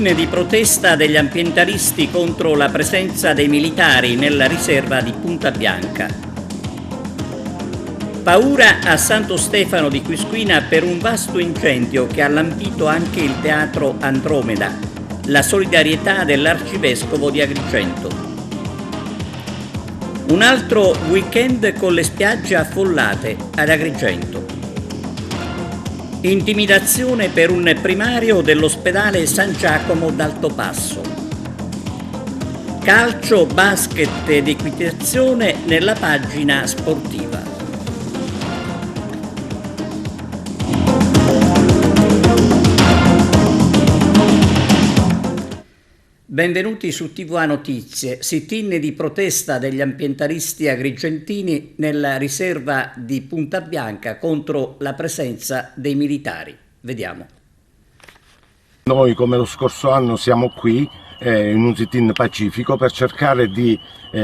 Sit-in di protesta degli ambientalisti contro la presenza dei militari nella riserva di Punta Bianca. Paura a Santo Stefano di Quisquina per un vasto incendio che ha lambito anche il teatro Andromeda, la solidarietà dell'arcivescovo di Agrigento. Un altro weekend con le spiagge affollate ad Agrigento. Intimidazione per un primario dell'ospedale San Giacomo d'Altopasso. Calcio, basket ed equitazione nella pagina sportiva. Benvenuti su TVA Notizie. Sit-in di protesta degli ambientalisti agrigentini nella riserva di Punta Bianca contro la presenza dei militari. Vediamo. Noi come lo scorso anno siamo qui in un sit-in pacifico per cercare di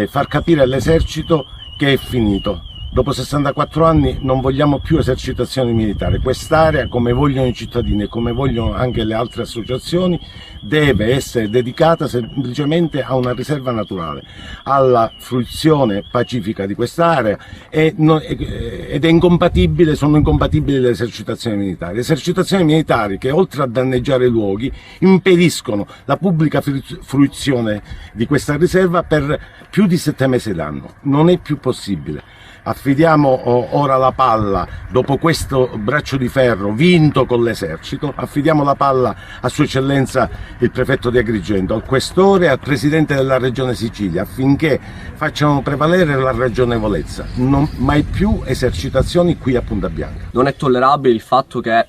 far capire all'esercito che è finito. Dopo 64 anni non vogliamo più esercitazioni militari. Quest'area, come vogliono i cittadini e come vogliono anche le altre associazioni, deve essere dedicata semplicemente a una riserva naturale, alla fruizione pacifica di quest'area ed è incompatibile, sono incompatibili le esercitazioni militari. Le esercitazioni militari che oltre a danneggiare i luoghi impediscono la pubblica fruizione di questa riserva per più di 7 mesi l'anno. Non è più possibile. Affidiamo ora la palla, dopo questo braccio di ferro vinto con l'esercito, affidiamo la palla a Sua Eccellenza il prefetto di Agrigento, al questore e al presidente della regione Sicilia, affinché facciano prevalere la ragionevolezza. Mai più esercitazioni qui a Punta Bianca. Non è tollerabile il fatto che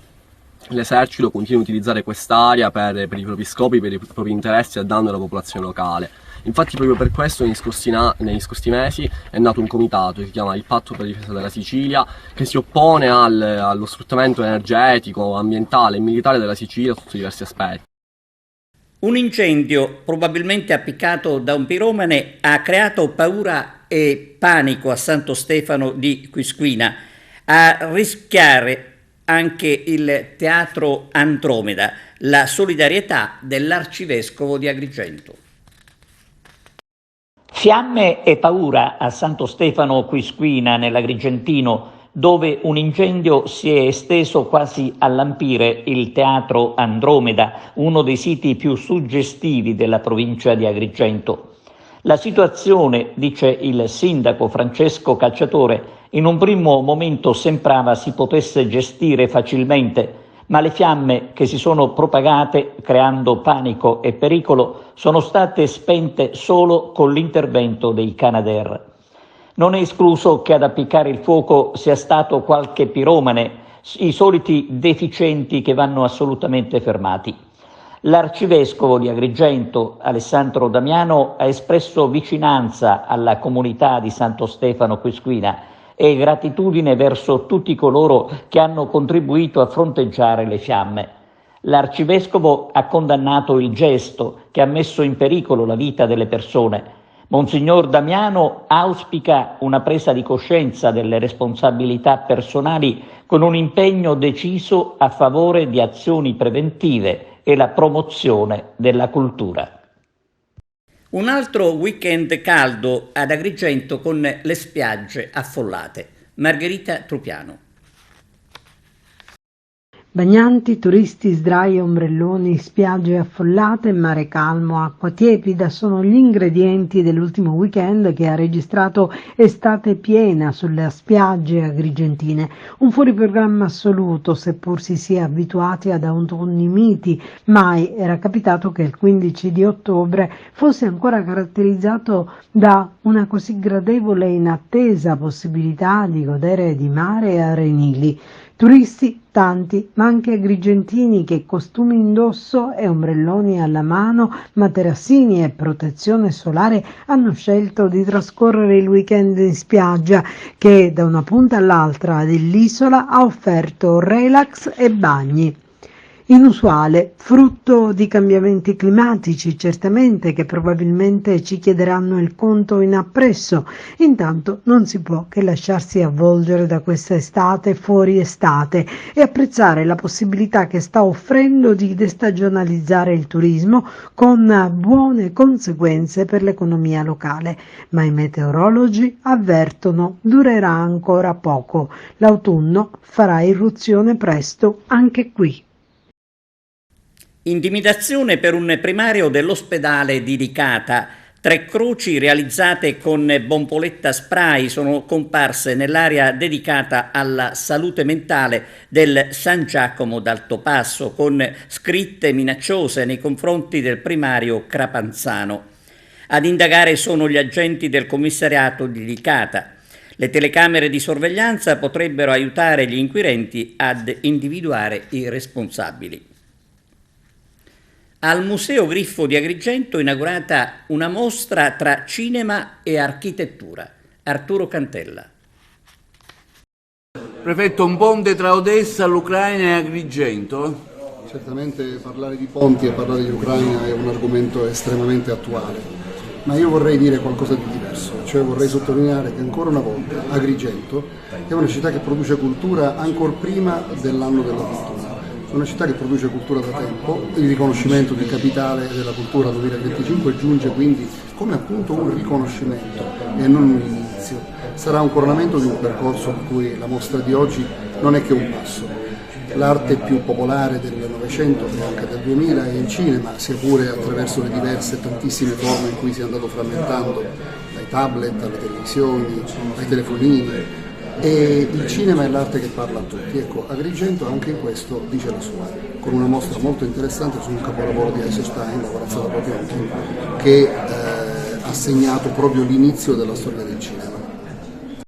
l'esercito continui a utilizzare quest'area per i propri scopi, per i propri interessi a danno della popolazione locale. Infatti proprio per questo negli scorsi mesi è nato un comitato che si chiama il Patto per la difesa della Sicilia, che si oppone allo sfruttamento energetico, ambientale e militare della Sicilia sotto diversi aspetti. Un incendio, probabilmente appiccato da un piromane, ha creato paura e panico a Santo Stefano di Quisquina, a rischiare anche il teatro Andromeda, la solidarietà dell'arcivescovo di Agrigento. Fiamme e paura a Santo Stefano Quisquina nell'Agrigentino, dove un incendio si è esteso quasi a lampire il teatro Andromeda, uno dei siti più suggestivi della provincia di Agrigento. La situazione, dice il sindaco Francesco Cacciatore, in un primo momento sembrava si potesse gestire facilmente, ma le fiamme che si sono propagate creando panico e pericolo sono state spente solo con l'intervento dei Canadair. Non è escluso che ad appiccare il fuoco sia stato qualche piromane, i soliti deficienti che vanno assolutamente fermati. L'arcivescovo di Agrigento, Alessandro Damiano, ha espresso vicinanza alla comunità di Santo Stefano Quisquina e gratitudine verso tutti coloro che hanno contribuito a fronteggiare le fiamme. L'arcivescovo ha condannato il gesto che ha messo in pericolo la vita delle persone. Monsignor Damiano auspica una presa di coscienza delle responsabilità personali con un impegno deciso a favore di azioni preventive e la promozione della cultura. Un altro weekend caldo ad Agrigento con le spiagge affollate. Margherita Trupiano. Bagnanti, turisti, sdraio, ombrelloni, spiagge affollate, mare calmo, acqua tiepida sono gli ingredienti dell'ultimo weekend che ha registrato estate piena sulle spiagge agrigentine. Un fuoriprogramma assoluto, seppur si sia abituati ad autunni miti. Mai era capitato che il 15 di ottobre fosse ancora caratterizzato da una così gradevole e inattesa possibilità di godere di mare e arenili. Turisti tanti, ma anche agrigentini che costumi indosso e ombrelloni alla mano, materassini e protezione solare hanno scelto di trascorrere il weekend in spiaggia che da una punta all'altra dell'isola ha offerto relax e bagni. inusuale, frutto di cambiamenti climatici, certamente, che probabilmente ci chiederanno il conto in appresso. Intanto non si può che lasciarsi avvolgere da questa estate fuori estate e apprezzare la possibilità che sta offrendo di destagionalizzare il turismo con buone conseguenze per l'economia locale. Ma i meteorologi avvertono: durerà ancora poco. L'autunno farà irruzione presto anche qui. Intimidazione per un primario dell'ospedale di Licata. 3 croci realizzate con bompoletta spray sono comparse nell'area dedicata alla salute mentale del San Giacomo d'Altopasso, con scritte minacciose nei confronti del primario Crapanzano. Ad indagare sono gli agenti del commissariato di Licata. Le telecamere di sorveglianza potrebbero aiutare gli inquirenti ad individuare i responsabili. Al Museo Griffo di Agrigento è inaugurata una mostra tra cinema e architettura. Arturo Cantella. Prefetto, un ponte tra Odessa, l'Ucraina e Agrigento? Certamente parlare di ponti e parlare di Ucraina è un argomento estremamente attuale, ma io vorrei dire qualcosa di diverso, cioè vorrei sottolineare che ancora una volta Agrigento è una città che produce cultura ancor prima dell'anno della cultura. È una città che produce cultura da tempo, il riconoscimento di capitale della cultura 2025 giunge quindi come appunto un riconoscimento e non un inizio. Sarà un coronamento di un percorso per cui la mostra di oggi non è che un passo. L'arte più popolare del Novecento e anche del 2000 è il cinema, sia pure attraverso le diverse tantissime forme in cui si è andato frammentando, dai tablet alle televisioni, ai telefonini. E il cinema è l'arte che parla a tutti. Ecco, Agrigento anche in questo dice la sua, con una mostra molto interessante su un capolavoro di Eisenstein, la corazzata Potemkin, che ha segnato proprio l'inizio della storia del cinema.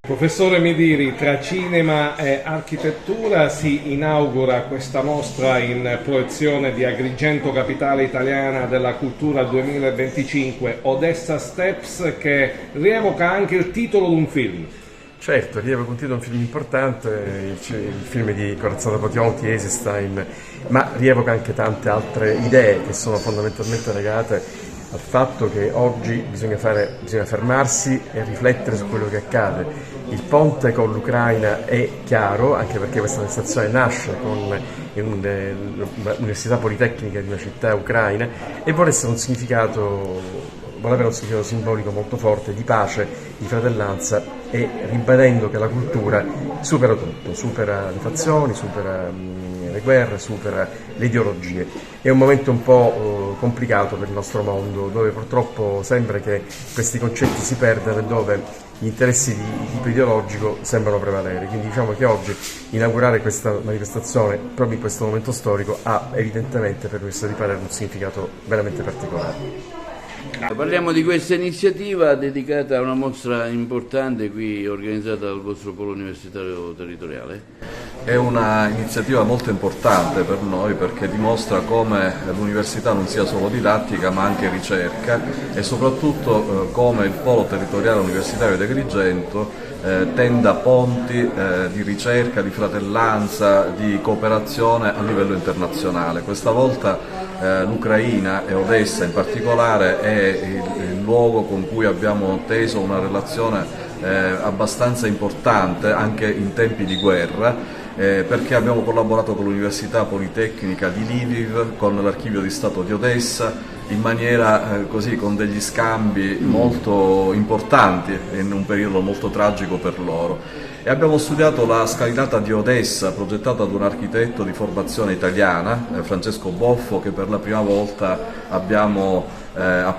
Professore Mediri, tra cinema e architettura si inaugura questa mostra in proiezione di Agrigento, capitale italiana della cultura 2025, Odessa Steps, che rievoca anche il titolo di un film. Certo, rievoca un titolo, un film importante, il film di Corazzata Potemkin, Eisenstein, ma rievoca anche tante altre idee che sono fondamentalmente legate al fatto che oggi bisogna fermarsi e riflettere su quello che accade. Il ponte con l'Ucraina è chiaro, anche perché questa manifestazione nasce con l'Università Politecnica di una città ucraina e vuole avere un significato simbolico molto forte di pace, di fratellanza, e ribadendo che la cultura supera tutto, supera le fazioni, supera le guerre, supera le ideologie. È un momento un po' complicato per il nostro mondo, dove purtroppo sembra che questi concetti si perdano e dove gli interessi di tipo ideologico sembrano prevalere. Quindi diciamo che oggi inaugurare questa manifestazione proprio in questo momento storico ha evidentemente per l'Università di Palermo un significato veramente particolare. Parliamo di questa iniziativa dedicata a una mostra importante qui organizzata dal vostro polo universitario territoriale. È una iniziativa molto importante per noi perché dimostra come l'università non sia solo didattica ma anche ricerca e soprattutto come il polo territoriale universitario di Agrigento tenda ponti di ricerca, di fratellanza, di cooperazione a livello internazionale. Questa volta l'Ucraina e Odessa in particolare è il luogo con cui abbiamo teso una relazione abbastanza importante anche in tempi di guerra. Perché abbiamo collaborato con l'Università Politecnica di Lviv, con l'Archivio di Stato di Odessa, in maniera così, con degli scambi molto importanti in un periodo molto tragico per loro. E abbiamo studiato la scalinata di Odessa, progettata da un architetto di formazione italiana, Francesco Boffo, che per la prima volta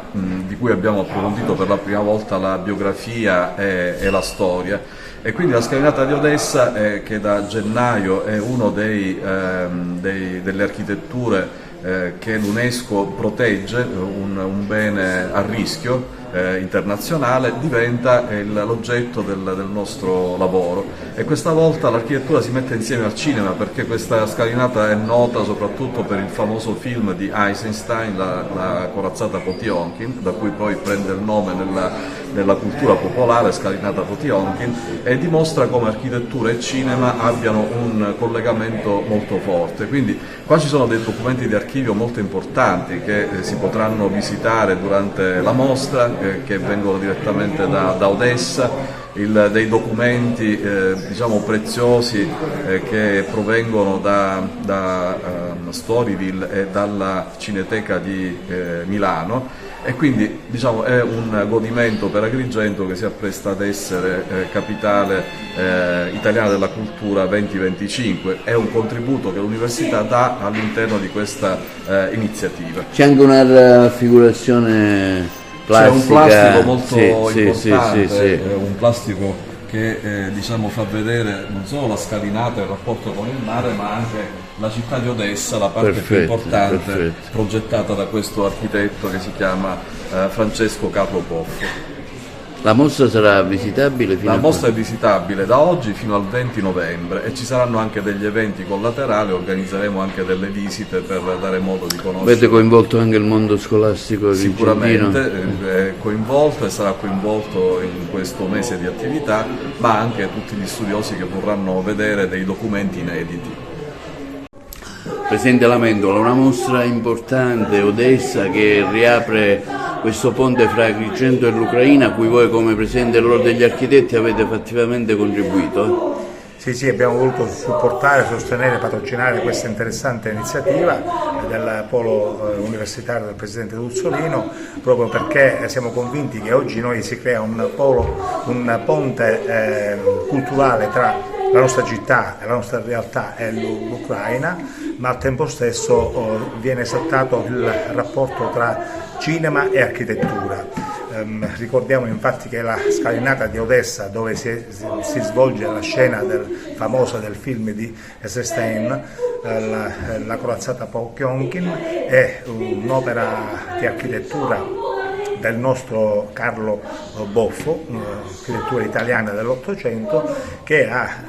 di cui abbiamo approfondito per la prima volta la biografia e la storia. E quindi la scalinata di Odessa, che da gennaio è una delle architetture che l'UNESCO protegge, un bene a rischio, internazionale, diventa l'oggetto del nostro lavoro, e questa volta l'architettura si mette insieme al cinema, perché questa scalinata è nota soprattutto per il famoso film di Eisenstein, la corazzata Potionkin, da cui poi prende il nome nella cultura popolare, scalinata Potionkin, e dimostra come architettura e cinema abbiano un collegamento molto forte. Quindi qua ci sono dei documenti di archivio molto importanti che si potranno visitare durante la mostra, che vengono direttamente da Odessa, dei documenti diciamo preziosi che provengono da Storyville e dalla Cineteca di Milano, e quindi diciamo è un godimento per Agrigento che si appresta ad essere capitale italiana della cultura 2025. È un contributo che l'università dà all'interno di questa iniziativa. C'è anche una raffigurazione plastica. C'è un plastico molto importante, sì. Un plastico che diciamo fa vedere non solo la scalinata e il rapporto con il mare, ma anche la città di Odessa, la parte più importante, progettata da questo architetto che si chiama Francesco Carlo Poffo. La mostra sarà visitabile fino La mostra è visitabile da oggi fino al 20 novembre e ci saranno anche degli eventi collaterali, organizzeremo anche delle visite per dare modo di conoscere. Avete coinvolto anche il mondo scolastico? Sicuramente è coinvolto e sarà coinvolto in questo mese di attività, ma anche tutti gli studiosi che vorranno vedere dei documenti inediti. Presidente Lamendola, una mostra importante, Odessa, che riapre questo ponte fra Agrigento e l'Ucraina, a cui voi come Presidente dell'Ordine degli Architetti avete fattivamente contribuito. Sì, abbiamo voluto supportare, sostenere, patrocinare questa interessante iniziativa del Polo Universitario del Presidente Duzzolino, proprio perché siamo convinti che oggi noi si crea un ponte culturale tra la nostra città e la nostra realtà è l'Ucraina, ma al tempo stesso viene esaltato il rapporto tra cinema e architettura. Ricordiamo infatti che la scalinata di Odessa, dove si svolge la scena famosa del film di Eisenstein, la corazzata Potionkin, è un'opera di architettura del nostro Carlo Boffo, architettura italiana dell'Ottocento, che ha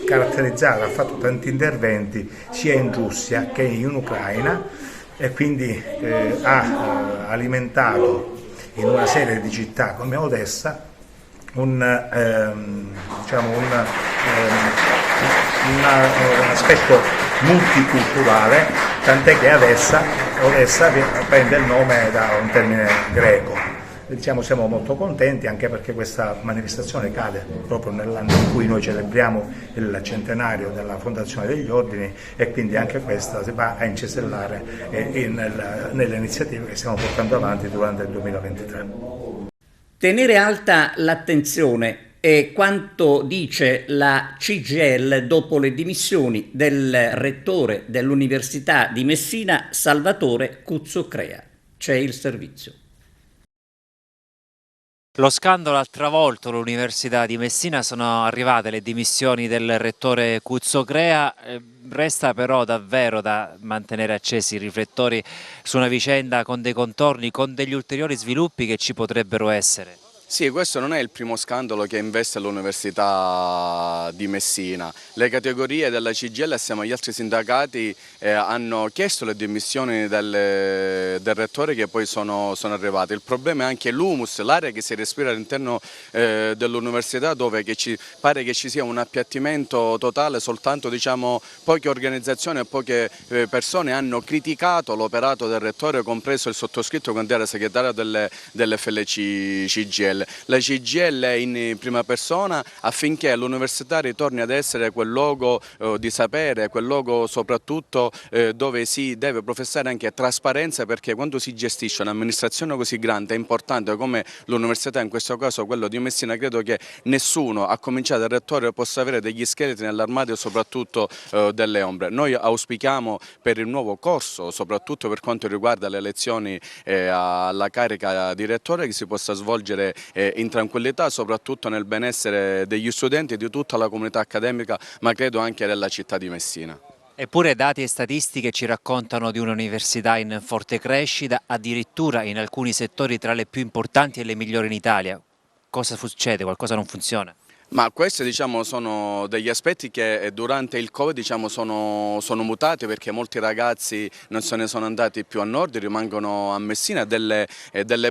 caratterizzato, ha fatto tanti interventi sia in Russia che in Ucraina, e quindi ha alimentato in una serie di città come Odessa un aspetto multiculturale, tant'è che Odessa prende il nome da un termine greco. Siamo molto contenti anche perché questa manifestazione cade proprio nell'anno in cui noi celebriamo il centenario della fondazione degli ordini, e quindi anche questa si va a incesellare nelle iniziative che stiamo portando avanti durante il 2023. Tenere alta l'attenzione è quanto dice la CGIL dopo le dimissioni del rettore dell'Università di Messina, Salvatore Cuzzocrea. C'è il servizio. Lo scandalo ha travolto l'Università di Messina, sono arrivate le dimissioni del rettore Cuzzocrea, resta però davvero da mantenere accesi i riflettori su una vicenda con dei contorni, con degli ulteriori sviluppi che ci potrebbero essere. Sì, questo non è il primo scandalo che investe l'Università di Messina. Le categorie della CGIL assieme agli altri sindacati hanno chiesto le dimissioni del rettore, che poi sono arrivate. Il problema è anche l'humus, l'aria che si respira all'interno dell'università, dove pare che ci sia un appiattimento totale. Soltanto poche organizzazioni e poche persone hanno criticato l'operato del rettore, compreso il sottoscritto quando era segretario dell'FLC CGIL. La CGIL è in prima persona affinché l'università ritorni ad essere quel luogo di sapere, quel luogo soprattutto dove si deve professare anche trasparenza, perché quando si gestisce un'amministrazione così grande e importante come l'università, in questo caso quello di Messina, credo che nessuno, a cominciare dal rettore, possa avere degli scheletri nell'armadio e soprattutto delle ombre. Noi auspichiamo per il nuovo corso, soprattutto per quanto riguarda le elezioni alla carica di rettore, che si possa svolgere in tranquillità, soprattutto nel benessere degli studenti e di tutta la comunità accademica, ma credo anche della città di Messina. Eppure dati e statistiche ci raccontano di un'università in forte crescita, addirittura in alcuni settori tra le più importanti e le migliori in Italia. Cosa succede? Qualcosa non funziona? Ma questi sono degli aspetti che durante il Covid sono mutati, perché molti ragazzi non se ne sono andati più a nord, rimangono a Messina. Delle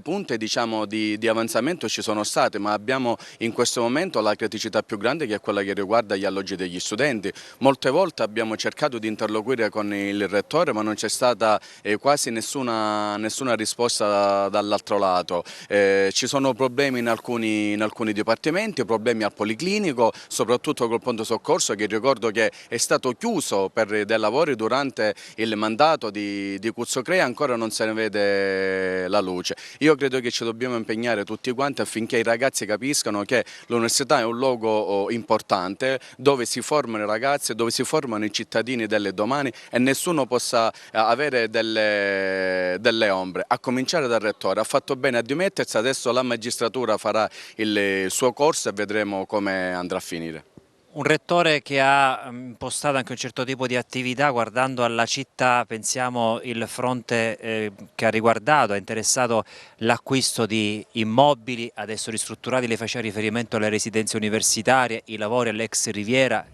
punte di avanzamento ci sono state, ma abbiamo in questo momento la criticità più grande, che è quella che riguarda gli alloggi degli studenti. Molte volte abbiamo cercato di interloquire con il rettore, ma non c'è stata quasi nessuna risposta dall'altro lato. Ci sono problemi in alcuni dipartimenti, problemi al Policlinico, soprattutto col pronto soccorso, che ricordo che è stato chiuso per dei lavori durante il mandato di Cuzzocrea, ancora non se ne vede la luce. Io credo che ci dobbiamo impegnare tutti quanti affinché i ragazzi capiscano che l'università è un luogo importante, dove si formano i ragazzi, dove si formano i cittadini del domani, e nessuno possa avere delle ombre, a cominciare dal rettore. Ha fatto bene a dimettersi, adesso la magistratura farà il suo corso e vedremo come andrà a finire. Un rettore che ha impostato anche un certo tipo di attività guardando alla città, pensiamo il fronte che ha interessato l'acquisto di immobili adesso ristrutturati, lei faceva riferimento alle residenze universitarie, i lavori all'ex Riviera,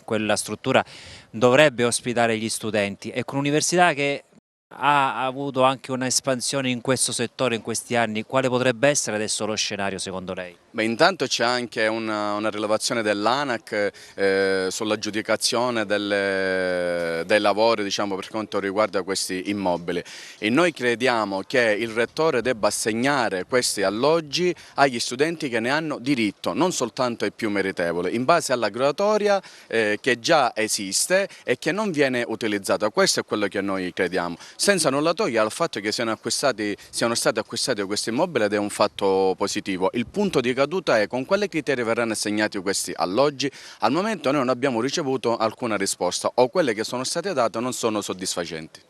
quella struttura dovrebbe ospitare gli studenti. Ecco, un'università che ha avuto anche un'espansione in questo settore in questi anni, quale potrebbe essere adesso lo scenario secondo lei? Beh, intanto c'è anche una rilevazione dell'ANAC sull'aggiudicazione dei lavori, per quanto riguarda questi immobili, e noi crediamo che il rettore debba assegnare questi alloggi agli studenti che ne hanno diritto, non soltanto ai più meritevoli, in base alla graduatoria che già esiste e che non viene utilizzata. Questo è quello che noi crediamo, senza nulla togliere al fatto che siano stati acquistati questi immobili, ed è un fatto positivo. Il punto di caduta è con quali criteri verranno assegnati questi alloggi. Al momento noi non abbiamo ricevuto alcuna risposta, o quelle che sono state date non sono soddisfacenti.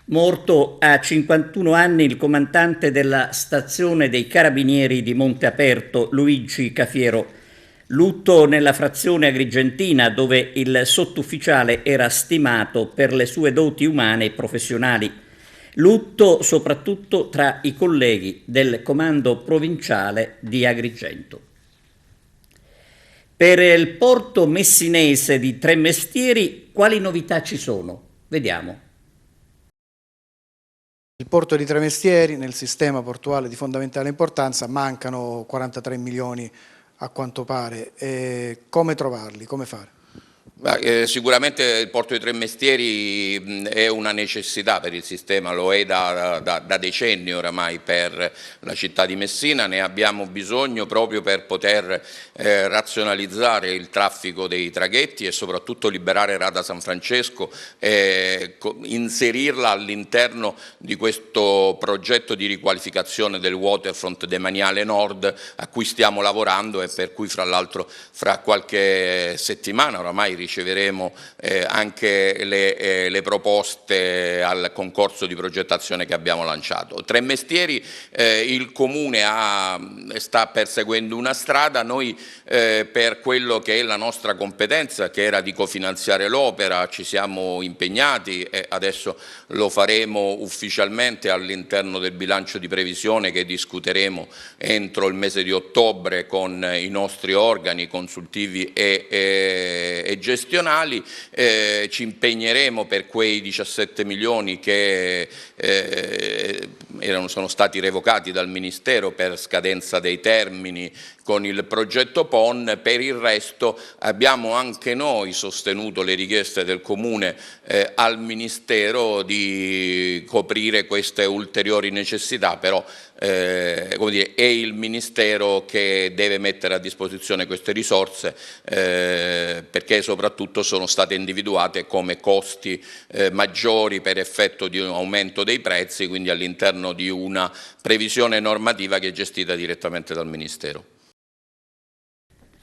Morto a 51 anni il comandante della stazione dei Carabinieri di Monte Aperto, Luigi Cafiero. Lutto nella frazione agrigentina, dove il sottufficiale era stimato per le sue doti umane e professionali. Lutto soprattutto tra i colleghi del comando provinciale di Agrigento. Per il porto messinese di Tremestieri, quali novità ci sono? Vediamo. Il porto di Tremestieri, nel sistema portuale di fondamentale importanza, mancano 43 milioni a quanto pare. Come trovarli? Come fare? Sicuramente il porto di Tremestieri è una necessità per il sistema, lo è da decenni oramai per la città di Messina. Ne abbiamo bisogno proprio per poter razionalizzare il traffico dei traghetti e soprattutto liberare Rada San Francesco e inserirla all'interno di questo progetto di riqualificazione del waterfront demaniale nord, a cui stiamo lavorando e per cui fra l'altro fra qualche settimana oramai riceveremo anche le proposte al concorso di progettazione che abbiamo lanciato. Tremestieri, il Comune sta perseguendo una strada, noi per quello che è la nostra competenza, che era di cofinanziare l'opera, ci siamo impegnati e adesso lo faremo ufficialmente all'interno del bilancio di previsione che discuteremo entro il mese di ottobre con i nostri organi consultivi e gestionali. Ci impegneremo per quei 17 milioni che sono stati revocati dal Ministero per scadenza dei termini con il progetto PON. Per il resto abbiamo anche noi sostenuto le richieste del Comune al Ministero di coprire queste ulteriori necessità, però come dire, è il Ministero che deve mettere a disposizione queste risorse perché soprattutto sono state individuate come costi maggiori per effetto di un aumento dei prezzi, quindi all'interno di una previsione normativa che è gestita direttamente dal Ministero.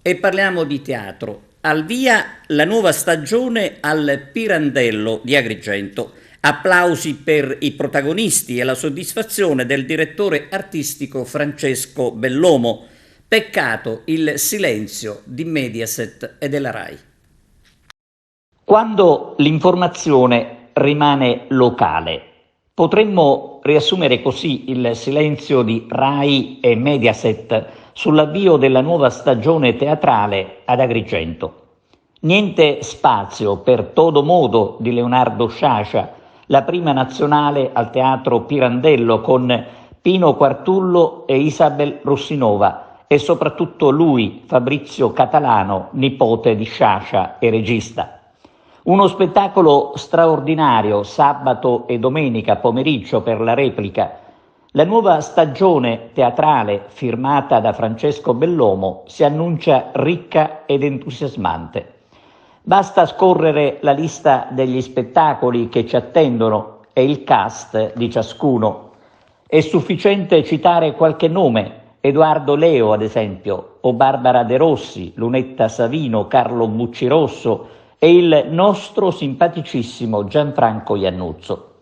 E parliamo di teatro. Al via la nuova stagione al Pirandello di Agrigento. Applausi per i protagonisti e la soddisfazione del direttore artistico Francesco Bellomo. Peccato il silenzio di Mediaset e della RAI. Quando l'informazione rimane locale, potremmo riassumere così il silenzio di Rai e Mediaset sull'avvio della nuova stagione teatrale ad Agrigento. Niente spazio per Todo modo di Leonardo Sciascia, la prima nazionale al Teatro Pirandello con Pino Quartullo e Isabel Russinova e soprattutto lui, Fabrizio Catalano, nipote di Sciascia e regista. Uno spettacolo straordinario sabato e domenica pomeriggio per la replica. La nuova stagione teatrale firmata da Francesco Bellomo si annuncia ricca ed entusiasmante. Basta scorrere la lista degli spettacoli che ci attendono e il cast di ciascuno. È sufficiente citare qualche nome, Edoardo Leo ad esempio, o Barbara De Rossi, Lunetta Savino, Carlo Buccirosso e il nostro simpaticissimo Gianfranco Iannuzzo.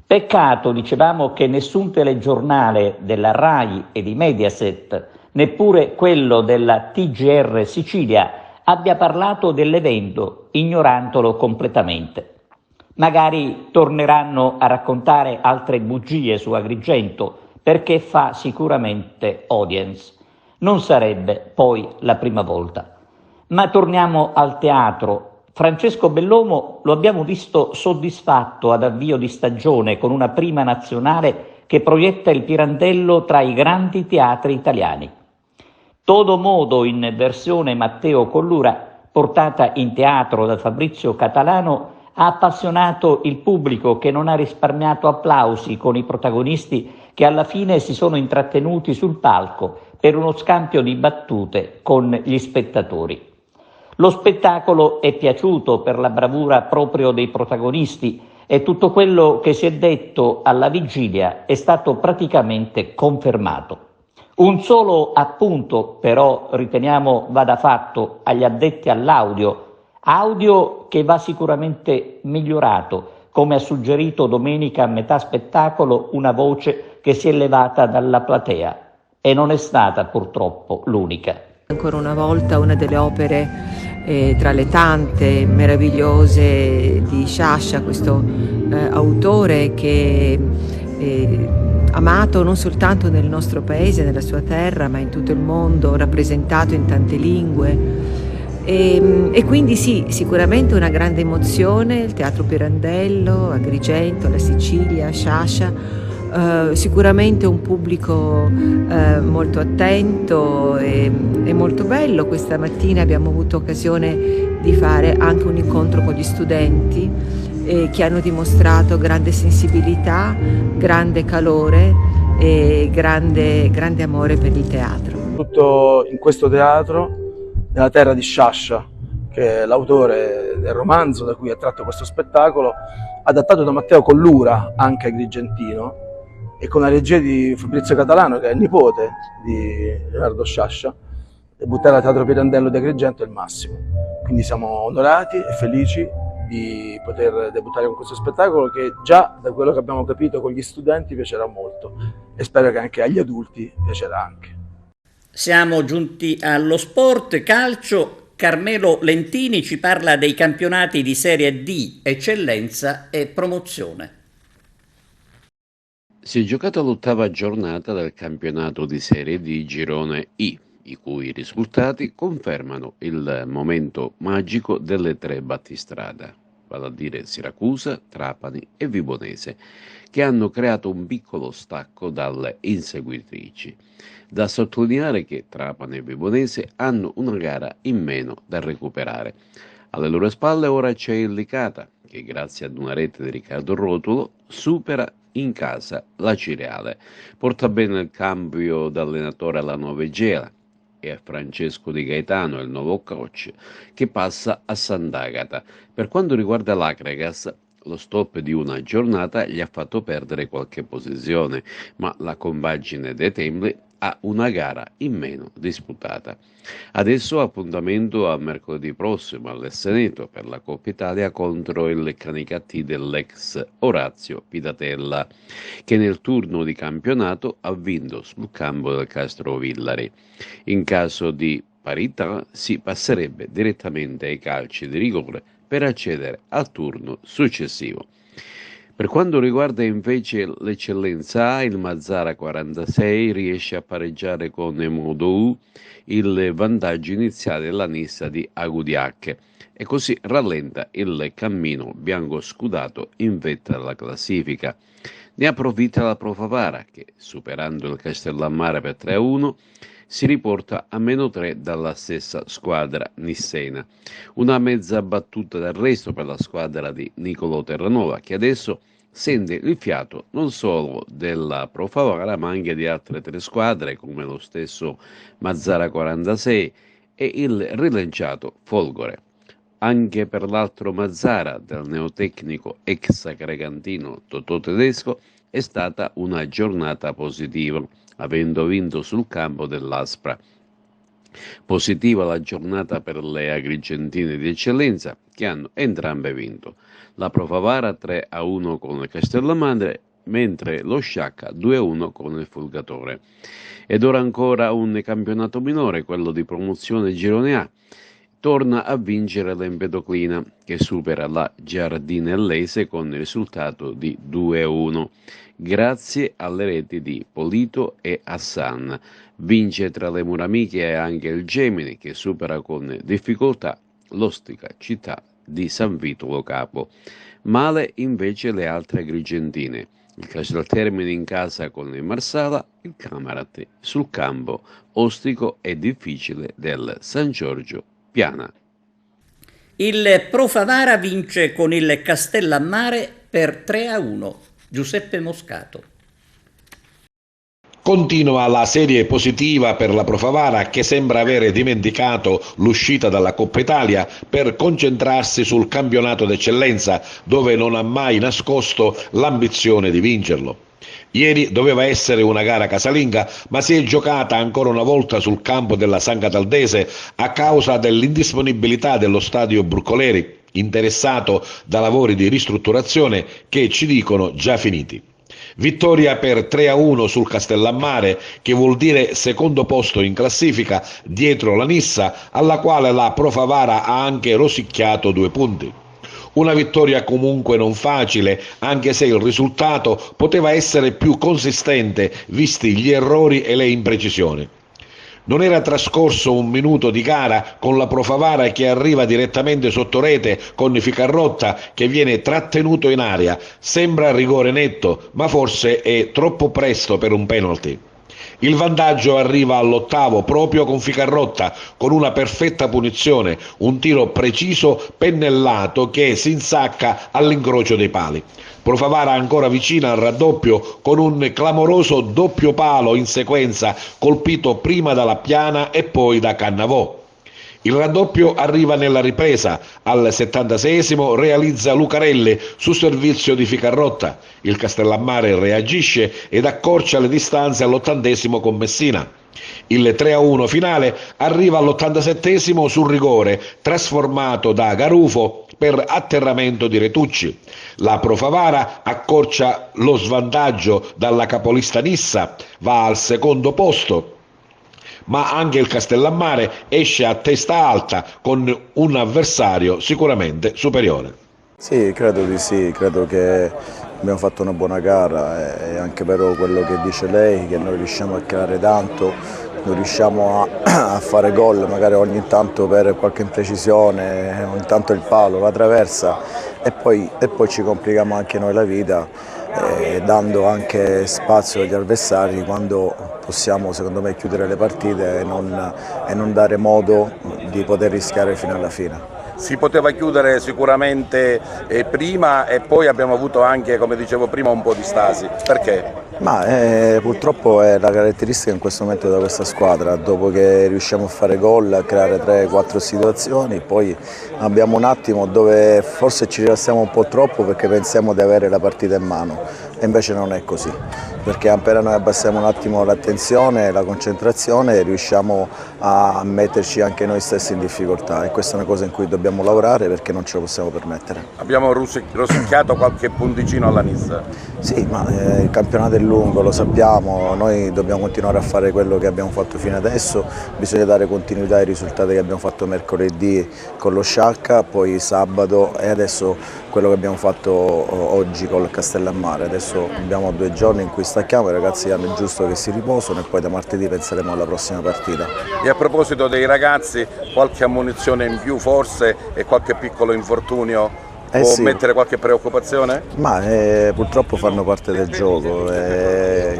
Peccato, dicevamo, che nessun telegiornale della Rai e di Mediaset, neppure quello della TGR Sicilia, abbia parlato dell'evento, ignorandolo completamente. Magari torneranno a raccontare altre bugie su Agrigento, perché fa sicuramente audience. Non sarebbe poi la prima volta. Ma torniamo al teatro. Francesco Bellomo lo abbiamo visto soddisfatto ad avvio di stagione con una prima nazionale che proietta il Pirandello tra i grandi teatri italiani. Todo modo in versione Matteo Collura, portata in teatro da Fabrizio Catalano, ha appassionato il pubblico che non ha risparmiato applausi con i protagonisti che alla fine si sono intrattenuti sul palco per uno scambio di battute con gli spettatori. Lo spettacolo è piaciuto per la bravura proprio dei protagonisti e tutto quello che si è detto alla vigilia è stato praticamente confermato. Un solo appunto però riteniamo vada fatto agli addetti all'audio, audio che va sicuramente migliorato, come ha suggerito domenica a metà spettacolo una voce che si è levata dalla platea e non è stata purtroppo l'unica. Ancora una volta una delle opere tra le tante meravigliose di Sciascia, questo autore che amato non soltanto nel nostro paese, nella sua terra, ma in tutto il mondo, rappresentato in tante lingue. E quindi sì, sicuramente una grande emozione, il Teatro Pirandello, Agrigento, la Sicilia, Sciascia. Sicuramente un pubblico molto attento e molto bello. Questa mattina abbiamo avuto occasione di fare anche un incontro con gli studenti che hanno dimostrato grande sensibilità, grande calore e grande amore per il teatro. Tutto in questo teatro, nella terra di Sciascia, che è l'autore del romanzo da cui è tratto questo spettacolo, adattato da Matteo Collura, anche agrigentino, e con la regia di Fabrizio Catalano, che è il nipote di Leonardo Sciascia. Debuttare al Teatro Pirandello di Agrigento è il massimo. Quindi siamo onorati e felici di poter debuttare con questo spettacolo che già da quello che abbiamo capito con gli studenti piacerà molto e spero che anche agli adulti piacerà anche. Siamo giunti allo sport calcio. Carmelo Lentini ci parla dei campionati di Serie D, eccellenza e promozione. Si è giocata l'ottava giornata del campionato di Serie D Girone I, i cui risultati confermano il momento magico delle tre battistrada, vale a dire Siracusa, Trapani e Vibonese, che hanno creato un piccolo stacco dalle inseguitrici. Da sottolineare che Trapani e Vibonese hanno una gara in meno da recuperare. Alle loro spalle ora c'è il Licata, che grazie ad una rete di Riccardo Rotolo supera in casa la Cireale. Porta bene il cambio d'allenatore alla Nuova Egea e a Francesco Di Gaetano, il nuovo coach, che passa a Sant'Agata. Per quanto riguarda l'Acregas, lo stop di una giornata gli ha fatto perdere qualche posizione, ma la compagine dei Templi ha una gara in meno disputata. Adesso appuntamento a mercoledì prossimo all'Esseneto per la Coppa Italia contro il Canicattì dell'ex Orazio Pidatella, che nel turno di campionato ha vinto sul campo del Castrovillari. In caso di parità si passerebbe direttamente ai calci di rigore per accedere al turno successivo. Per quanto riguarda invece l'eccellenza A, il Mazara 46 riesce a pareggiare con Modou il vantaggio iniziale della Nissa di Agudiac e così rallenta il cammino bianco scudato in vetta alla classifica. Ne approfitta la Profavara che, superando il Castellammare per 3-1, si riporta a -3 dalla stessa squadra nissena. Una mezza battuta d'arresto per la squadra di Nicolò Terranova, che adesso sente il fiato non solo della Profavara ma anche di altre 3 squadre come lo stesso Mazara 46 e il rilanciato Folgore. Anche per l'altro Mazara del neotecnico ex Cregantino Totò Tedesco è stata una giornata positiva, avendo vinto sul campo dell'Aspra. Positiva la giornata per le agrigentine di eccellenza che hanno entrambe vinto. La Profavara 3-1 con il Castellammare, mentre lo Sciacca 2-1 con il Fulgatore. Ed ora ancora un campionato minore, quello di promozione Girone A. Torna a vincere l'Empedoclina, che supera la Giardinellese con il risultato di 2-1, grazie alle reti di Polito e Hassan. Vince tra le Muramiche anche il Gemini, che supera con difficoltà l'ostica città di San Vito Lo Capo. Male invece le altre agrigentine. Il Casteltermine in casa con il Marsala, il Camarate sul campo ostico e difficile del San Giorgio Piana. Il Profavara vince con il Castellammare per 3-1. Giuseppe Moscato. Continua la serie positiva per la Profavara, che sembra avere dimenticato l'uscita dalla Coppa Italia per concentrarsi sul campionato d'eccellenza, dove non ha mai nascosto l'ambizione di vincerlo. Ieri doveva essere una gara casalinga, ma si è giocata ancora una volta sul campo della San Cataldese a causa dell'indisponibilità dello stadio Bruncoleri, interessato da lavori di ristrutturazione che ci dicono già finiti. Vittoria per 3-1 sul Castellammare, che vuol dire secondo posto in classifica dietro la Nissa, alla quale la Profavara ha anche rosicchiato 2 punti. Una vittoria comunque non facile, anche se il risultato poteva essere più consistente visti gli errori e le imprecisioni. Non era trascorso un minuto di gara con la Profavara che arriva direttamente sotto rete con Ficarrotta che viene trattenuto in aria. Sembra rigore netto, ma forse è troppo presto per un penalty. Il vantaggio arriva all'8° proprio con Ficarrotta, con una perfetta punizione, un tiro preciso pennellato che si insacca all'incrocio dei pali. Profavara ancora vicina al raddoppio con un clamoroso doppio palo in sequenza colpito prima dalla Piana e poi da Cannavò. Il raddoppio arriva nella ripresa, al 76esimo realizza Lucarelli su servizio di Ficarrotta. Il Castellammare reagisce ed accorcia le distanze all'80esimo con Messina. Il 3-1 finale arriva all'87esimo sul rigore, trasformato da Garufo per atterramento di Retucci. La Profavara accorcia lo svantaggio dalla capolista Nissa, va al secondo posto, ma anche il Castellammare esce a testa alta con un avversario sicuramente superiore. Sì, credo di sì, credo che abbiamo fatto una buona gara, è anche vero quello che dice lei, che noi riusciamo a creare tanto, non riusciamo a fare gol, magari ogni tanto per qualche imprecisione, ogni tanto il palo, la traversa e poi ci complichiamo anche noi la vita, dando anche spazio agli avversari quando possiamo secondo me chiudere le partite e non dare modo di poter rischiare fino alla fine. Si poteva chiudere sicuramente prima e poi abbiamo avuto anche, come dicevo prima, un po' di stasi. Perché? Ma purtroppo è la caratteristica in questo momento da questa squadra, dopo che riusciamo a fare gol, a creare 3-4 situazioni, poi abbiamo un attimo dove forse ci rilassiamo un po' troppo perché pensiamo di avere la partita in mano e invece non è così, perché appena noi abbassiamo un attimo l'attenzione, la concentrazione, riusciamo a metterci anche noi stessi in difficoltà, e questa è una cosa in cui dobbiamo lavorare perché non ce lo possiamo permettere. Abbiamo rosicchiato qualche punticino alla Nizza. Sì, ma il campionato è lungo, lo sappiamo, noi dobbiamo continuare a fare quello che abbiamo fatto fino adesso, bisogna dare continuità ai risultati che abbiamo fatto mercoledì con lo Sciacca, poi sabato e adesso quello che abbiamo fatto oggi col Castellammare. Adesso abbiamo 2 giorni in cui stacchiamo, i ragazzi hanno il giusto che si riposano e poi da martedì penseremo alla prossima partita. E a proposito dei ragazzi, qualche ammonizione in più forse e qualche piccolo infortunio può sì. mettere qualche preoccupazione? Ma purtroppo fanno parte del gioco,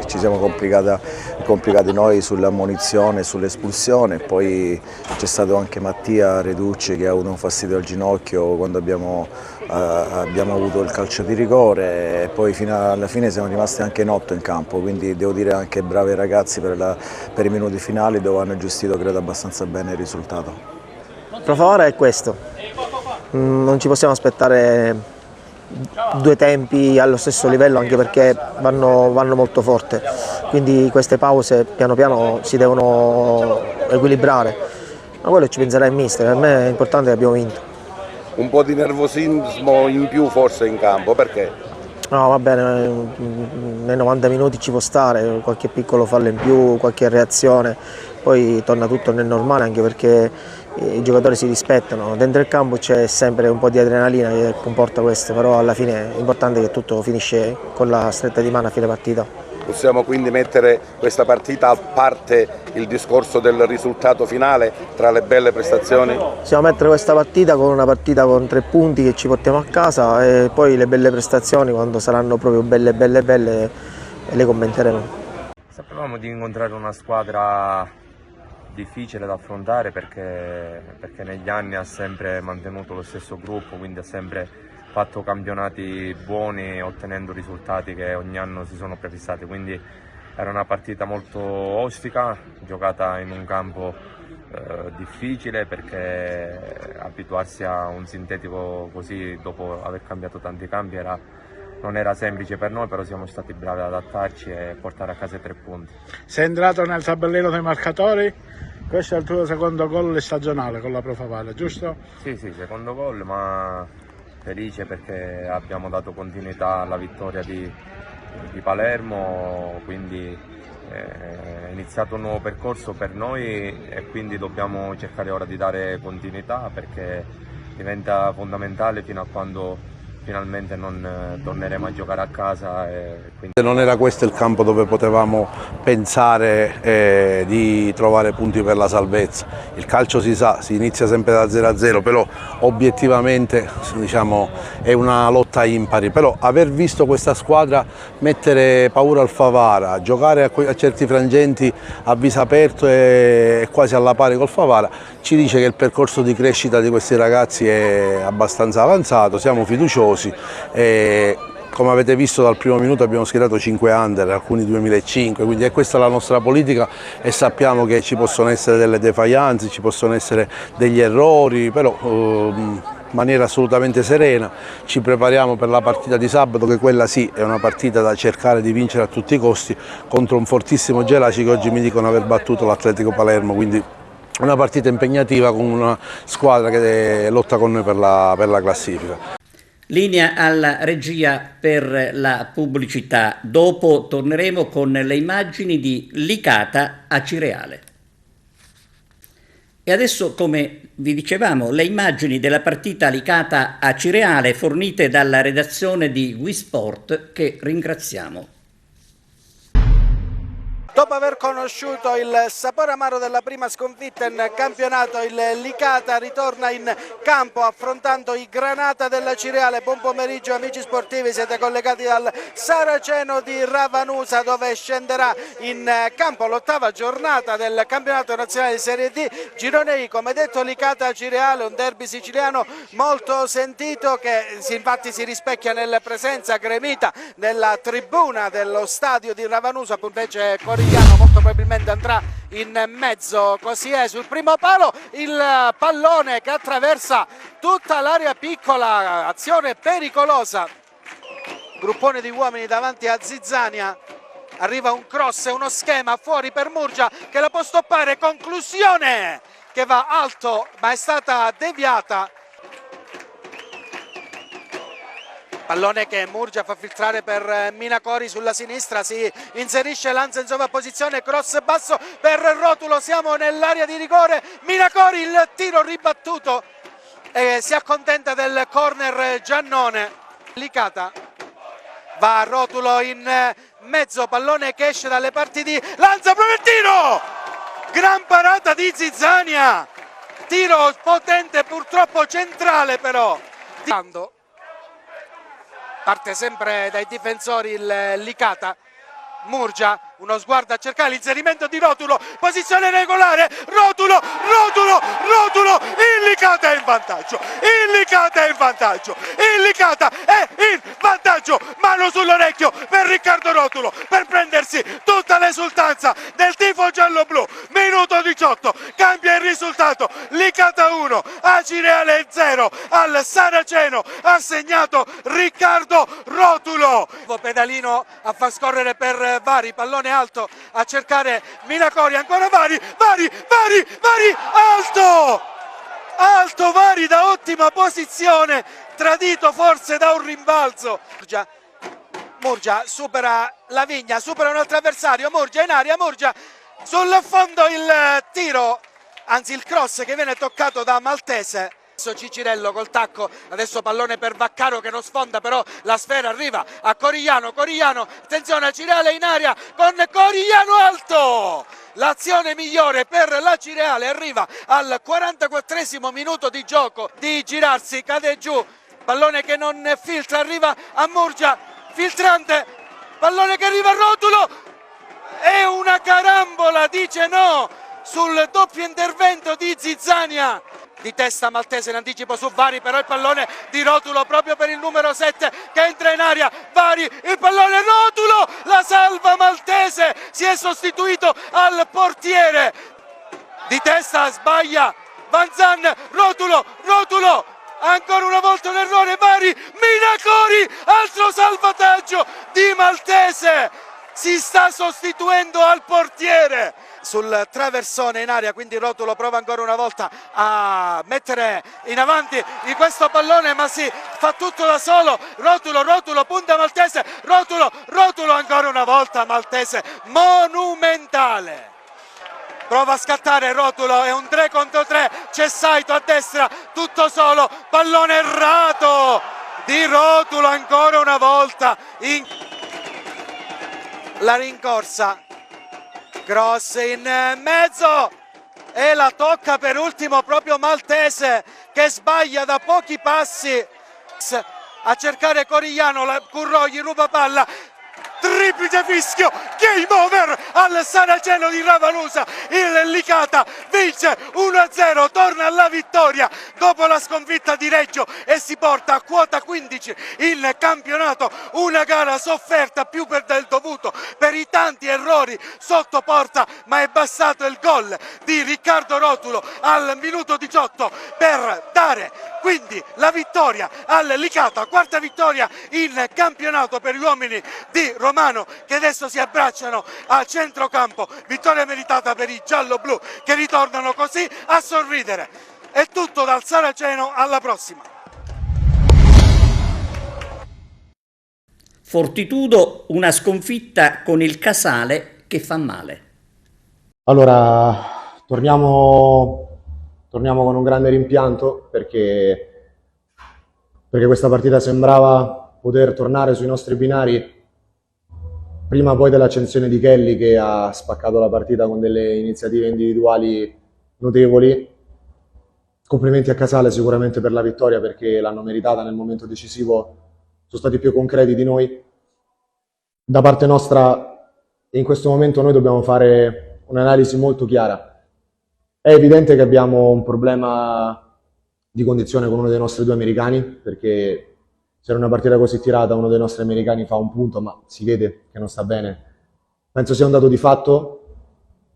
ci siamo complicati noi sull'ammonizione e sull'espulsione, poi c'è stato anche Mattia Reducci che ha avuto un fastidio al ginocchio quando abbiamo avuto il calcio di rigore, e poi fino alla fine siamo rimasti anche in 8 in campo, quindi devo dire anche bravi ragazzi per i minuti finali dove hanno gestito credo abbastanza bene il risultato. Pro Favara è questo. Non ci possiamo aspettare 2 tempi allo stesso livello, anche perché vanno molto forte, quindi queste pause piano piano si devono equilibrare, ma quello ci penserà il mister. Per me è importante che abbiamo vinto. Un po' di nervosismo in più forse in campo, perché? No, va bene, nei 90 minuti ci può stare, qualche piccolo fallo in più, qualche reazione, poi torna tutto nel normale, anche perché i giocatori si rispettano, dentro il campo c'è sempre un po' di adrenalina che comporta questo, però alla fine è importante che tutto finisce con la stretta di mano a fine partita. Possiamo quindi mettere questa partita a parte il discorso del risultato finale tra le belle prestazioni? Possiamo mettere questa partita con 3 punti che ci portiamo a casa, e poi le belle prestazioni quando saranno proprio belle le commenteremo. Sapevamo di incontrare una squadra difficile da affrontare perché negli anni ha sempre mantenuto lo stesso gruppo, quindi ha sempre fatto campionati buoni ottenendo risultati che ogni anno si sono prefissati, quindi era una partita molto ostica, giocata in un campo difficile, perché abituarsi a un sintetico così dopo aver cambiato tanti campi non era semplice per noi, però siamo stati bravi ad adattarci e portare a casa i 3 punti. Sei entrato nel tabellino dei marcatori, questo è il tuo secondo gol stagionale con la Pro Favara, giusto? Sì, secondo gol, ma felice perché abbiamo dato continuità alla vittoria di Palermo, quindi è iniziato un nuovo percorso per noi e quindi dobbiamo cercare ora di dare continuità, perché diventa fondamentale fino a quando finalmente non torneremo a giocare a casa. Non era questo il campo dove potevamo pensare di trovare punti per la salvezza. Il calcio si sa, si inizia sempre da 0-0, però obiettivamente diciamo, è una lotta impari. Però aver visto questa squadra mettere paura al Favara, giocare a certi frangenti a viso aperto e quasi alla pari col Favara, ci dice che il percorso di crescita di questi ragazzi è abbastanza avanzato, siamo fiduciosi. E come avete visto dal primo minuto abbiamo schierato 5 under, alcuni 2005, quindi è questa la nostra politica e sappiamo che ci possono essere delle defaillanze, ci possono essere degli errori, però in maniera assolutamente serena ci prepariamo per la partita di sabato, che quella sì è una partita da cercare di vincere a tutti i costi contro un fortissimo Gelaci che oggi mi dicono aver battuto l'Atletico Palermo, quindi una partita impegnativa con una squadra che lotta con noi per la classifica. Linea alla regia per la pubblicità. Dopo torneremo con le immagini di Licata Acireale. E adesso, come vi dicevamo, le immagini della partita Licata Acireale fornite dalla redazione di Wisport, che ringraziamo. Dopo aver conosciuto il sapore amaro della prima sconfitta in campionato, il Licata ritorna in campo affrontando i Granata della Cireale. Buon pomeriggio amici sportivi, siete collegati dal Saraceno di Ravanusa, dove scenderà in campo l'8ª giornata del campionato nazionale di Serie D. Girone I, come detto, Licata Cireale, un derby siciliano molto sentito che infatti si rispecchia nella presenza gremita della tribuna dello stadio di Ravanusa. Invece molto probabilmente andrà in mezzo, così è, sul primo palo il pallone che attraversa tutta l'area piccola, azione pericolosa gruppone di uomini davanti a Zizzania. Arriva un cross e uno schema fuori per Murgia che la può stoppare, conclusione che va alto ma è stata deviata. Pallone che Murgia fa filtrare per Minacori sulla sinistra, si inserisce Lanza in sovrapposizione, cross basso per Rotulo, siamo nell'area di rigore, Minacori, il tiro ribattuto e si accontenta del corner Giannone. Licata va Rotulo in mezzo, pallone che esce dalle parti di Lanza, proprio il tiro! Gran parata di Zizzania, tiro potente, purtroppo centrale però. Parte sempre dai difensori il Licata. Murgia, uno sguardo a cercare l'inserimento di Rotulo, posizione regolare, Rotulo, il Licata è in vantaggio, il Licata è in vantaggio, il Licata è in vantaggio, mano sull'orecchio per Riccardo Rotulo per prendersi tutta l'esultanza del tifo giallo-blu. Minuto 18, cambia il risultato, Licata 1, Acireale 0, al Saraceno ha segnato Riccardo Rotulo. Pedalino a far scorrere per Vari, pallone alto a cercare Minacori, ancora Vari, alto Vari da ottima posizione, tradito forse da un rimbalzo. Murgia supera la Vigna, supera un altro avversario, Murgia in aria, Murgia sul fondo, il tiro, anzi il cross che viene toccato da Maltese. Cicirello col tacco, adesso pallone per Vaccaro che non sfonda, però la sfera arriva a Corigliano, attenzione, Acireale in aria con Corigliano alto, l'azione migliore per la Cireale arriva al 44esimo minuto di gioco, di girarsi, cade giù, pallone che non filtra, arriva a Murgia, filtrante, pallone che arriva a Rotulo, è una carambola, dice no, sul doppio intervento di Zizzania. Di testa Maltese in anticipo su Vari, però il pallone di Rotulo proprio per il numero 7 che entra in aria, Vari, il pallone, Rotulo, la salva Maltese, si è sostituito al portiere, di testa sbaglia Vanzan, Rotulo, ancora una volta un errore, Vari, Minacori, altro salvataggio di Maltese, si sta sostituendo al portiere. Sul traversone in aria, quindi Rotulo prova ancora una volta a mettere in avanti di questo pallone, ma si fa tutto da solo. Rotulo, punta Maltese, Rotulo ancora una volta Maltese, monumentale. Prova a scattare Rotulo, è un 3 contro 3, c'è Saito a destra, tutto solo, pallone errato di Rotulo ancora una volta. La rincorsa. Cross in mezzo e la tocca per ultimo proprio Maltese che sbaglia da pochi passi a cercare Corigliano, Currò gli ruba palla, triplice fischio, game over al Saraceno di Ravanusa, il Licata vince 1-0, torna alla vittoria dopo la sconfitta di Reggio e si porta a quota 15 in campionato, una gara sofferta più del dovuto per i tanti errori sotto porta, ma è bastato il gol di Riccardo Rotulo al minuto 18 per dare quindi la vittoria al Licata, quarta vittoria in campionato per gli uomini di Romano che adesso si abbracciano a centrocampo, vittoria meritata per i giallo-blu che ritornano così a sorridere. È tutto dal Saraceno, alla prossima. Fortitudo, una sconfitta con il Casale che fa male. Allora, torniamo con un grande rimpianto perché questa partita sembrava poter tornare sui nostri binari prima poi dell'accensione di Kelly che ha spaccato la partita con delle iniziative individuali notevoli. Complimenti a Casale sicuramente per la vittoria perché l'hanno meritata nel momento decisivo, sono stati più concreti di noi. Da parte nostra in questo momento noi dobbiamo fare un'analisi molto chiara. È evidente che abbiamo un problema di condizione con uno dei nostri due americani, perché se in una partita così tirata uno dei nostri americani fa un punto, ma si vede che non sta bene. Penso sia un dato di fatto,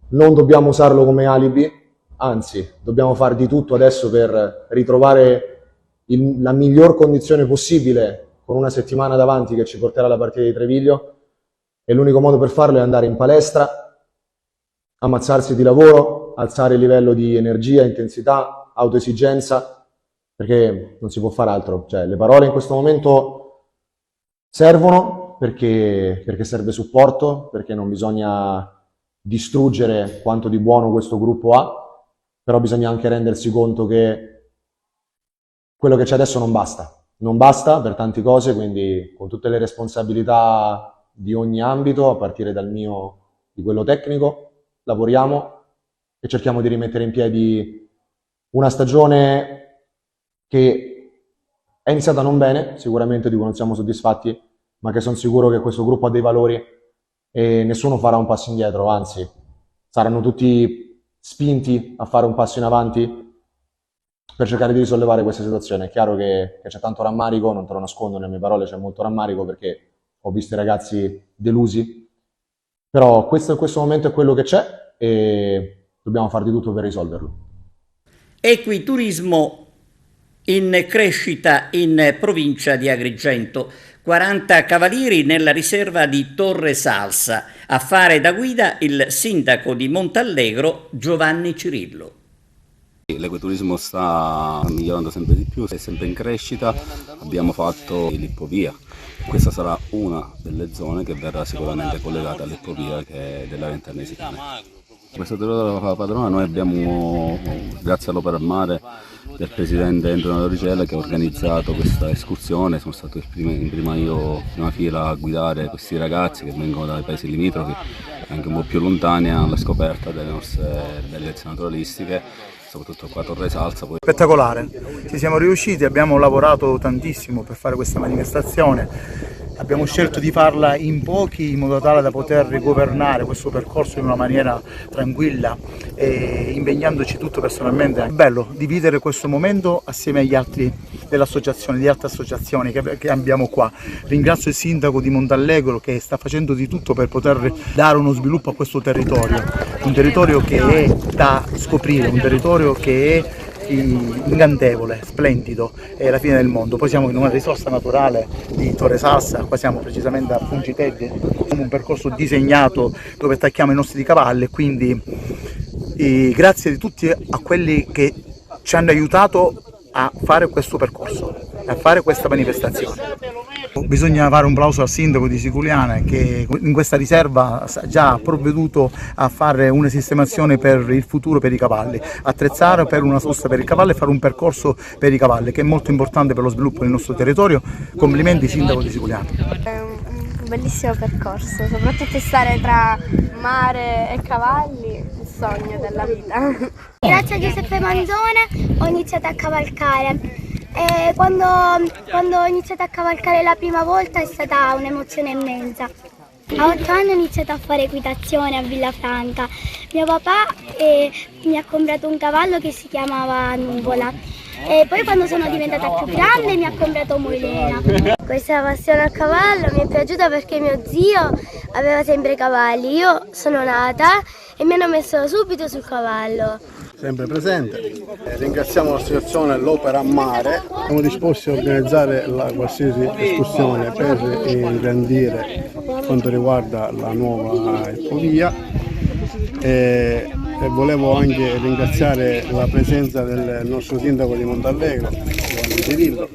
non dobbiamo usarlo come alibi, anzi, dobbiamo fare di tutto adesso per ritrovare la miglior condizione possibile con una settimana davanti che ci porterà alla partita di Treviglio, e l'unico modo per farlo è andare in palestra, ammazzarsi di lavoro, alzare il livello di energia, intensità, autoesigenza, perché non si può fare altro. Cioè, le parole in questo momento servono perché serve supporto, perché non bisogna distruggere quanto di buono questo gruppo ha, però bisogna anche rendersi conto che quello che c'è adesso non basta. Non basta per tante cose, quindi con tutte le responsabilità di ogni ambito, a partire dal mio, di quello tecnico, lavoriamo e cerchiamo di rimettere in piedi una stagione che è iniziata non bene, sicuramente di cui non siamo soddisfatti, ma che sono sicuro che questo gruppo ha dei valori e nessuno farà un passo indietro, anzi saranno tutti spinti a fare un passo in avanti per cercare di risollevare questa situazione. È chiaro che c'è tanto rammarico, non te lo nascondo, nelle mie parole c'è molto rammarico perché ho visto i ragazzi delusi, però questo momento è quello che c'è e dobbiamo fare di tutto per risolverlo. Equiturismo in crescita in provincia di Agrigento. 40 cavalieri nella riserva di Torre Salsa. A fare da guida il sindaco di Montallegro Giovanni Cirillo. L'ecoturismo sta migliorando sempre di più, è sempre in crescita. Abbiamo fatto l'ippovia. Questa sarà una delle zone che verrà sicuramente collegata all'ippovia, che è della Venternesitana. Questo territorio della padrona noi abbiamo, grazie all'Opera al Mare del presidente Antonio Doricella, che ha organizzato questa escursione. Sono stato in prima fila a guidare questi ragazzi che vengono dai paesi limitrofi, anche un po' più lontani, alla scoperta delle nostre bellezze naturalistiche, soprattutto qua a Torre Salsa. Spettacolare, ci siamo riusciti, abbiamo lavorato tantissimo per fare questa manifestazione. Abbiamo scelto di farla in pochi in modo tale da poter governare questo percorso in una maniera tranquilla e impegnandoci tutto personalmente. È bello dividere questo momento assieme agli altri dell'associazione, di altre associazioni che abbiamo qua. Ringrazio il sindaco di Montallegro che sta facendo di tutto per poter dare uno sviluppo a questo territorio, un territorio che è da scoprire, un territorio che è incantevole, splendido, è la fine del mondo. Poi siamo in una risorsa naturale di Torre Salsa, qua siamo precisamente a Fungitelli, un percorso disegnato dove attacchiamo i nostri cavalli, quindi grazie di tutti a quelli che ci hanno aiutato a fare questo percorso, a fare questa manifestazione. Bisogna fare un plauso al sindaco di Siculiana che in questa riserva ha già provveduto a fare una sistemazione per il futuro per i cavalli, attrezzare per una sosta per il cavallo e fare un percorso per i cavalli, che è molto importante per lo sviluppo del nostro territorio. Complimenti sindaco di Siculiana. È un bellissimo percorso, soprattutto stare tra mare e cavalli, il sogno della vita. Grazie a Giuseppe Manzone ho iniziato a cavalcare. E quando ho iniziato a cavalcare la prima volta è stata un'emozione immensa. A 8 anni ho iniziato a fare equitazione a Villafranca. Mio papà mi ha comprato un cavallo che si chiamava Nuvola. E poi quando sono diventata più grande mi ha comprato Moilena. Questa passione al cavallo mi è piaciuta perché mio zio aveva sempre cavalli. Io sono nata e mi hanno messo subito sul cavallo. Sempre presente. Ringraziamo l'associazione L'Opera a Mare. Siamo disposti a organizzare qualsiasi escursione per ingrandire quanto riguarda la nuova ippovia. E volevo anche ringraziare la presenza del nostro sindaco di Montallegro, Giovanni Cirillo.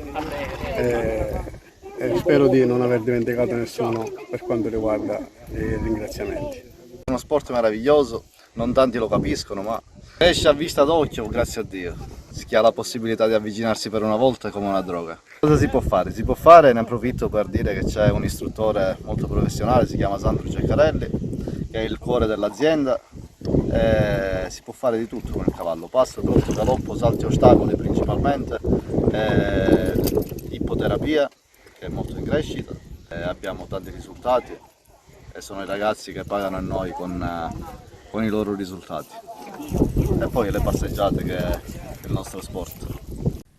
Spero di non aver dimenticato nessuno per quanto riguarda i ringraziamenti. È uno sport meraviglioso, non tanti lo capiscono, ma esce a vista d'occhio, grazie a Dio. Chi ha la possibilità di avvicinarsi per una volta è come una droga. Cosa si può fare? Si può fare, ne approfitto per dire che c'è un istruttore molto professionale, si chiama Sandro Ceccarelli, che è il cuore dell'azienda. Si può fare di tutto con il cavallo, passo, trotto, galoppo, salti, ostacoli principalmente, ippoterapia che è molto in crescita, abbiamo tanti risultati e sono i ragazzi che pagano a noi con i loro risultati. E poi le passeggiate che è il nostro sport.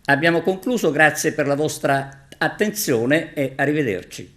Abbiamo concluso, grazie per la vostra attenzione e arrivederci.